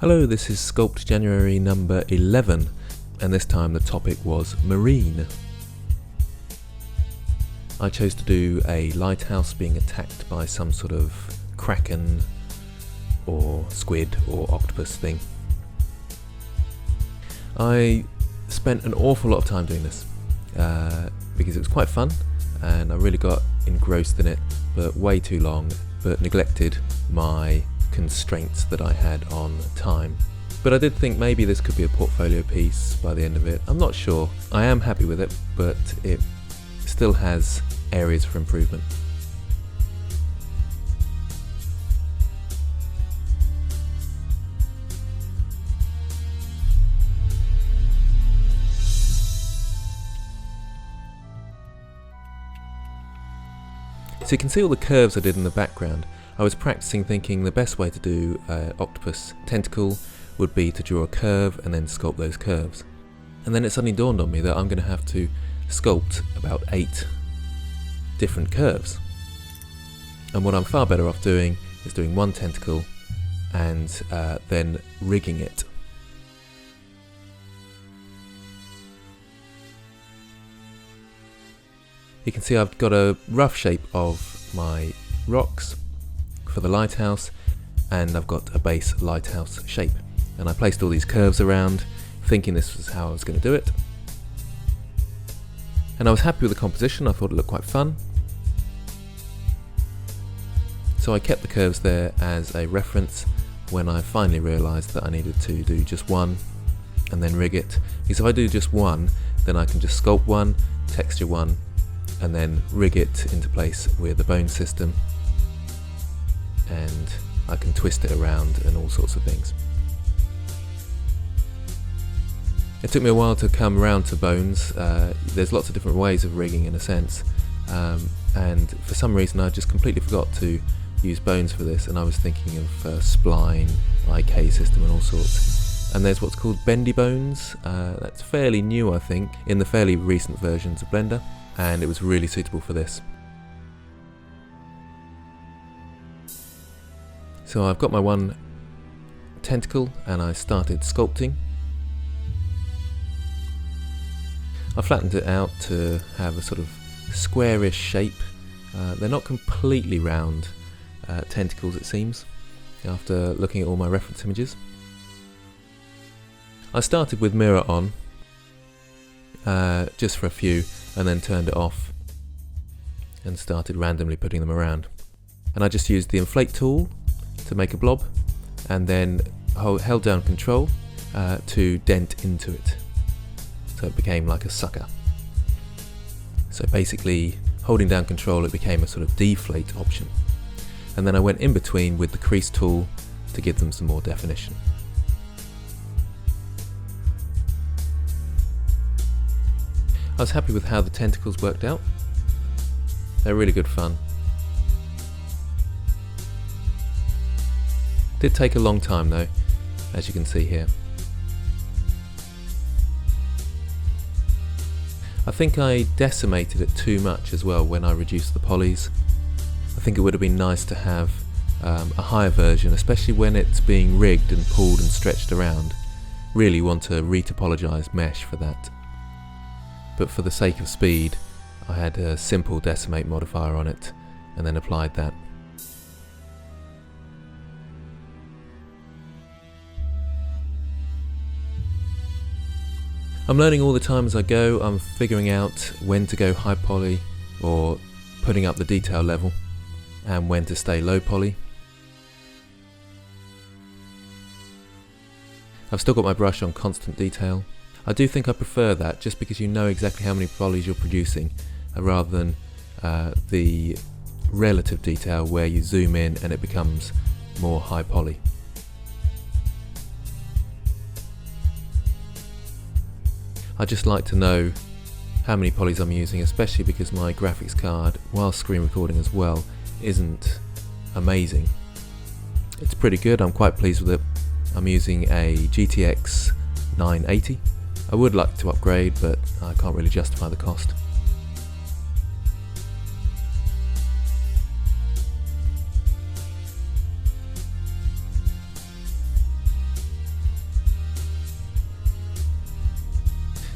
Hello, this is Sculpt January number 11, and this time the topic was marine. I chose to do a lighthouse being attacked by some sort of kraken or squid or octopus thing. I spent an awful lot of time doing this because it was quite fun and I really got engrossed in it, but way too long, but neglected my constraints that I had on time. But I did think maybe this could be a portfolio piece by the end of it. I'm not sure. I am happy with it, but it still has areas for improvement. So you can see all the curves I did in the background. I was practicing thinking the best way to do octopus tentacle would be to draw a curve and then sculpt those curves. And then it suddenly dawned on me that I'm going to have to sculpt about 8 different curves. And what I'm far better off doing is doing one tentacle and then rigging it. You can see I've got a rough shape of my rocks for the lighthouse, and I've got a base lighthouse shape. And I placed all these curves around, thinking this was how I was going to do it. And I was happy with the composition, I thought it looked quite fun. So I kept the curves there as a reference when I finally realised that I needed to do just one and then rig it. Because if I do just one, then I can just sculpt one, texture one, and then rig it into place with the bone system, and I can twist it around and all sorts of things. It took me a while to come around to bones. There's lots of different ways of rigging in a sense, and for some reason I just completely forgot to use bones for this, and I was thinking of spline, IK system and all sorts. And there's what's called bendy bones. That's fairly new, I think, in the fairly recent versions of Blender, and it was really suitable for this. So I've got my one tentacle and I started sculpting. I flattened it out to have a sort of squarish shape. They're not completely round tentacles, it seems, after looking at all my reference images. I started with mirror on, just for a few, and then turned it off and started randomly putting them around. And I just used the inflate tool to make a blob, and then held down control to dent into it, so it became like a sucker. So basically holding down control, it became a sort of deflate option, and then I went in between with the crease tool to give them some more definition. I was happy with how the tentacles worked out. They're really good fun. Did take a long time though, as you can see here. I think I decimated it too much as well when I reduced the polys. I think it would have been nice to have a higher version, especially when it's being rigged and pulled and stretched around. Really want to retopologize mesh for that. But for the sake of speed, I had a simple decimate modifier on it and then applied that. I'm learning all the time as I go. I'm figuring out when to go high poly or putting up the detail level, and when to stay low poly. I've still got my brush on constant detail. I do think I prefer that, just because you know exactly how many polys you're producing, rather than the relative detail where you zoom in and it becomes more high poly. I just like to know how many polys I'm using, especially because my graphics card, while screen recording as well, isn't amazing. It's pretty good, I'm quite pleased with it. I'm using a GTX 980. I would like to upgrade, but I can't really justify the cost.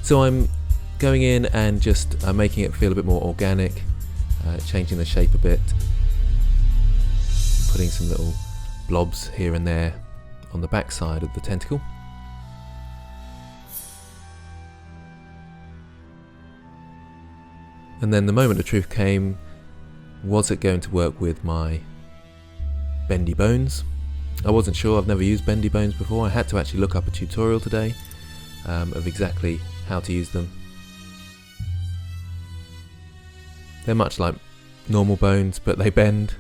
So I'm going in and just making it feel a bit more organic, changing the shape a bit, putting some little blobs here and there on the back side of the tentacle. And then the moment of truth came. Was it going to work with my bendy bones? I wasn't sure. I've never used bendy bones before. I had to actually look up a tutorial today of exactly how to use them. They're much like normal bones, but they bend.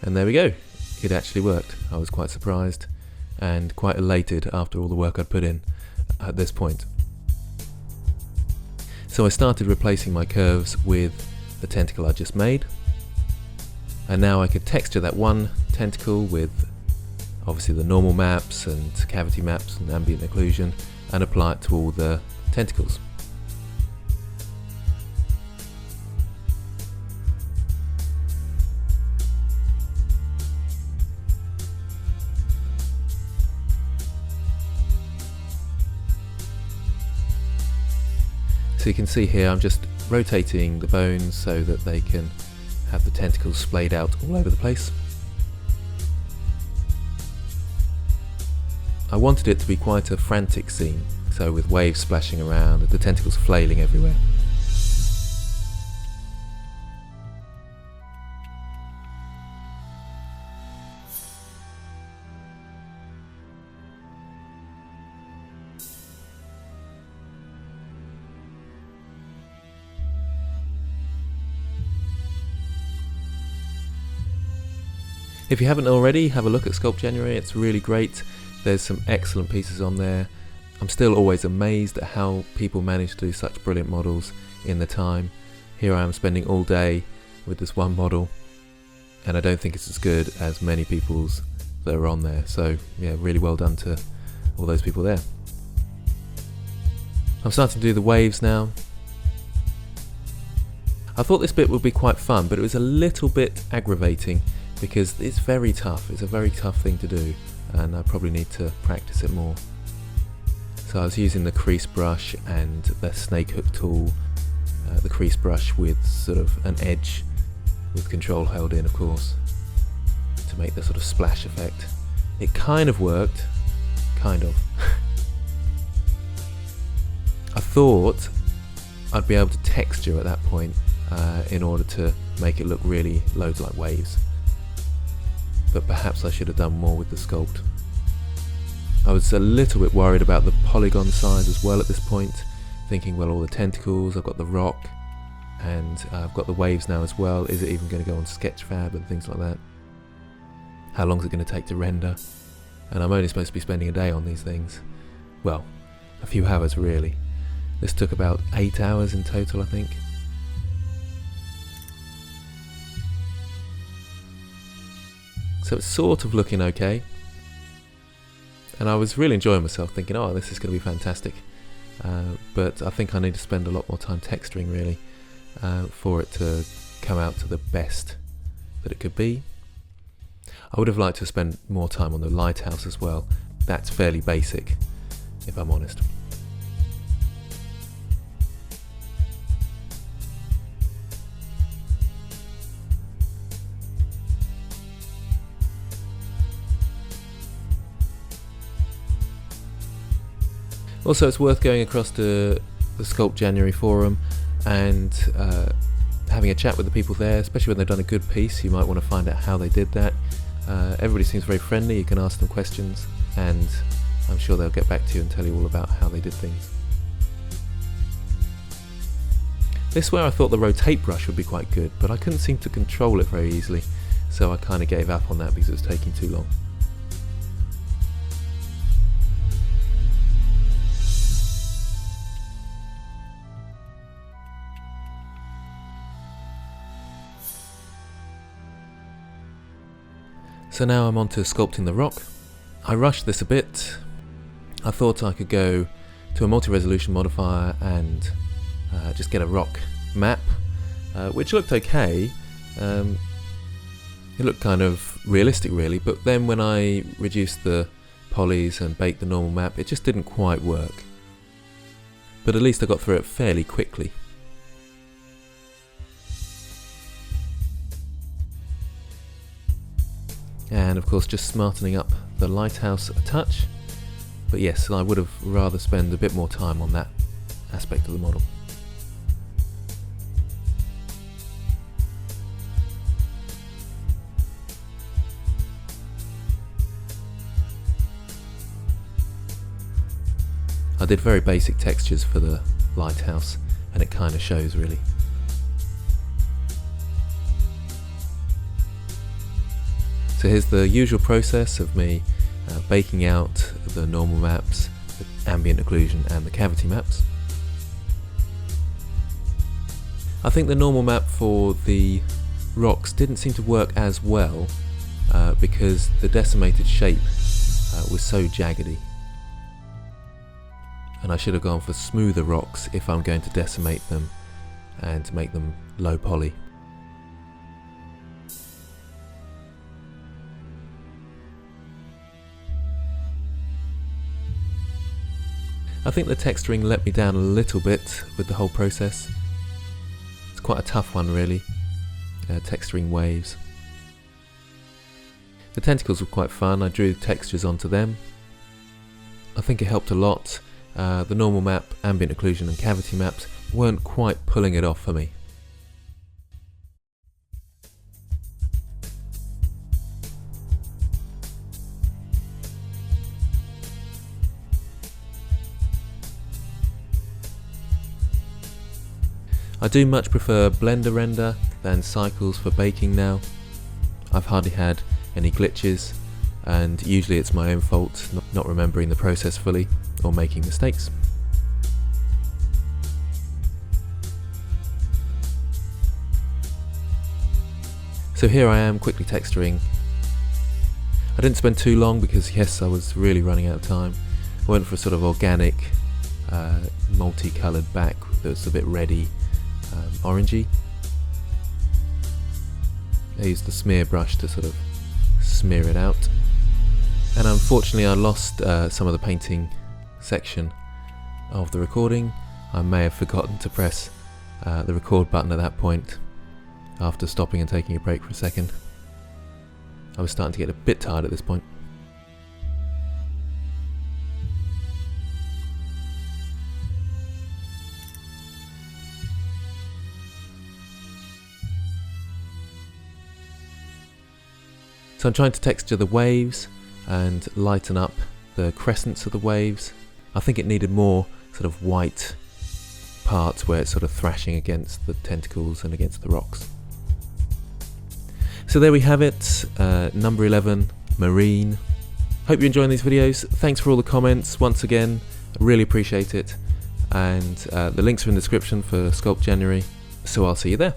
And there we go. It actually worked. I was quite surprised and quite elated after all the work I'd put in at this point. So I started replacing my curves with the tentacle I just made, and now I could texture that one tentacle with obviously the normal maps and cavity maps and ambient occlusion, and apply it to all the tentacles. So you can see here I'm just rotating the bones so that they can have the tentacles splayed out all over the place. I wanted it to be quite a frantic scene, so with waves splashing around and the tentacles flailing everywhere. If you haven't already, have a look at Sculpt January, it's really great. There's some excellent pieces on there. I'm still always amazed at how people manage to do such brilliant models in the time. Here I am spending all day with this one model, and I don't think it's as good as many people's that are on there. So yeah, really well done to all those people there. I'm starting to do the waves now. I thought this bit would be quite fun, but it was a little bit aggravating because it's very tough. It's a very tough thing to do, and I probably need to practice it more. So I was using the crease brush and the snake hook tool, the crease brush with sort of an edge with control held in, of course, to make the sort of splash effect. It kind of worked, kind of. I thought I'd be able to texture at that point in order to make it look really loads like waves. But perhaps I should have done more with the sculpt. I was a little bit worried about the polygon size as well at this point, thinking, well, all the tentacles, I've got the rock, and I've got the waves now as well. Is it even going to go on Sketchfab and things like that? How long is it going to take to render? And I'm only supposed to be spending a day on these things. Well, a few hours really. This took about 8 hours in total, I think. So it's sort of looking okay, and I was really enjoying myself, thinking, oh, this is going to be fantastic, but I think I need to spend a lot more time texturing really for it to come out to the best that it could be. I would have liked to spend more time on the lighthouse as well. That's fairly basic, if I'm honest. Also, it's worth going across to the Sculpt January forum and having a chat with the people there, especially when they've done a good piece. You might want to find out how they did that. Everybody seems very friendly. You can ask them questions, and I'm sure they'll get back to you and tell you all about how they did things. This is where I thought the rotate brush would be quite good, but I couldn't seem to control it very easily, so I kind of gave up on that because it was taking too long. So now I'm on to sculpting the rock. I rushed this a bit. I thought I could go to a multi-resolution modifier and just get a rock map, which looked okay. It looked kind of realistic really, but then when I reduced the polys and bake the normal map, it just didn't quite work. But at least I got through it fairly quickly. And of course just smartening up the lighthouse a touch. But yes, I would have rather spend a bit more time on that aspect of the model. I did very basic textures for the lighthouse, and it kind of shows really. So here's the usual process of me baking out the normal maps, the ambient occlusion and the cavity maps. I think the normal map for the rocks didn't seem to work as well because the decimated shape was so jaggedy. And I should have gone for smoother rocks if I'm going to decimate them and to make them low poly. I think the texturing let me down a little bit with the whole process. It's quite a tough one really, texturing waves. The tentacles were quite fun, I drew textures onto them. I think it helped a lot. The normal map, ambient occlusion and cavity maps weren't quite pulling it off for me. I do much prefer Blender render than cycles for baking now. I've hardly had any glitches, and usually it's my own fault not remembering the process fully or making mistakes. So here I am quickly texturing. I didn't spend too long because yes, I was really running out of time. I went for a sort of organic multicoloured back that's a bit reddy, orangey. I used the smear brush to sort of smear it out, and unfortunately I lost some of the painting section of the recording. I may have forgotten to press the record button at that point after stopping and taking a break for a second. I was starting to get a bit tired at this point. So I'm trying to texture the waves and lighten up the crescents of the waves. I think it needed more sort of white parts where it's sort of thrashing against the tentacles and against the rocks. So there we have it, number 11, Marine. Hope you're enjoying these videos. Thanks for all the comments once again, I really appreciate it. And the links are in the description for Sculpt January, so I'll see you there.